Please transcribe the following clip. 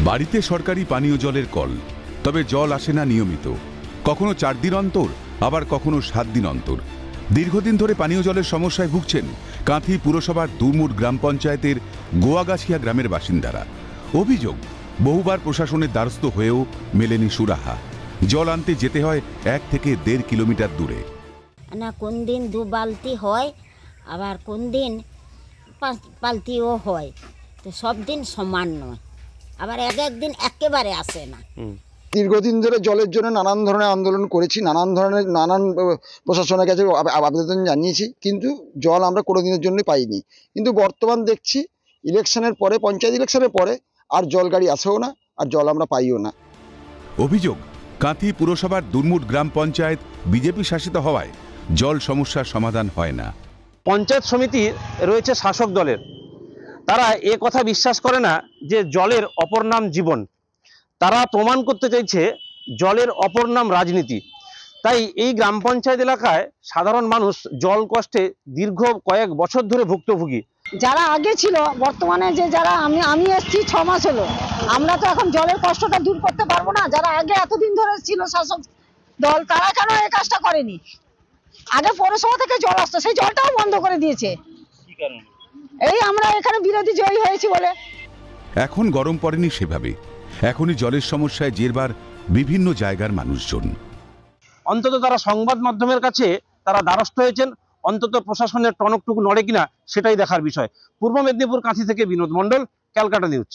বাড়িতে সরকারি পানীয় জলের কল, তবে জল আসে না নিয়মিত। কখনো 4 দিন অন্তর, আবার কখনো 7 দিন অন্তর। দীর্ঘদিন ধরে পানীয় জলের সমস্যায় ভুগছেন কাঁথি পুরসভার দুমুট গ্রাম পঞ্চায়েতের গোয়াগাছিয়া গ্রামের বাসিন্দারা। অভিযোগ, বহুবার প্রশাসনের দ্বারস্থ হয়েও মেলেনি সুরাহা। জল আনতে যেতে হয় 1 থেকে 1.5 কিলোমিটার দূরে। না কোন দিন 2 বালতি হয়, আবার কোন দিন 5 বালতিও হয়। তো সব দিন সমান নয়, আবার এক দিন একেবারে আসে না। দীর্ঘদিন ধরে জলের জন্য নানান ধরনের আন্দোলন করেছি, নানান প্রশাসনের কাছে আবেদন জানিয়েছি, কিন্তু জল আমরা কোনো দিনের জন্য পাইনি। কিন্তু বর্তমান দেখছি ইলেকশনের পরে, পঞ্চায়েত ইলেকশনের পরে আর জল গাড়ি আসেও না, আর জল আমরা পাইও না। অভিযোগ, কাঁথি পুরসভার দুমুট গ্রাম পঞ্চায়েত বিজেপি শাসিত হওয়ায় জল সমস্যার সমাধান হয় না। পঞ্চায়েত সমিতি রয়েছে শাসক দলের, তারা এ কথা বিশ্বাস করে না যে জলের অপর নাম জীবন। তারা প্রমাণ করতে চাইছে জলের অপর নাম রাজনীতি। তাই এই গ্রাম পঞ্চায়েত এলাকায় সাধারণ মানুষ জল কষ্টে দীর্ঘ কয়েক বছর ধরে ভুক্তভোগী। যারা আগে ছিল, বর্তমানে যে যারা আমি এসেছি 6 মাস হলো, আমরা তো এখন জলের কষ্টটা দূর করতে পারবো না। যারা আগে এতদিন ধরে ছিল শাসক দল, তারা কেন এই কাজটা করেনি? আগে পৌরসভা থেকে জল আসতো, সেই জলটাও বন্ধ করে দিয়েছে। কি কারণে? এই আমরা এখানে বিরোধী জয়ী হয়েছি বলে। এখন গরম পড়েনি সেভাবে, এখনই জলের সমস্যায় জেরবার বিভিন্ন জায়গার মানুষজন। অন্তত তারা সংবাদ মাধ্যমের কাছে তারা দ্বারস্থ হয়েছেন, অন্তত প্রশাসনের টনকটুকু নড়ে কিনা সেটাই দেখার বিষয়। পূর্ব মেদিনীপুর কাঁথি থেকে বিনোদ মণ্ডল, ক্যালকাটা নিউজ।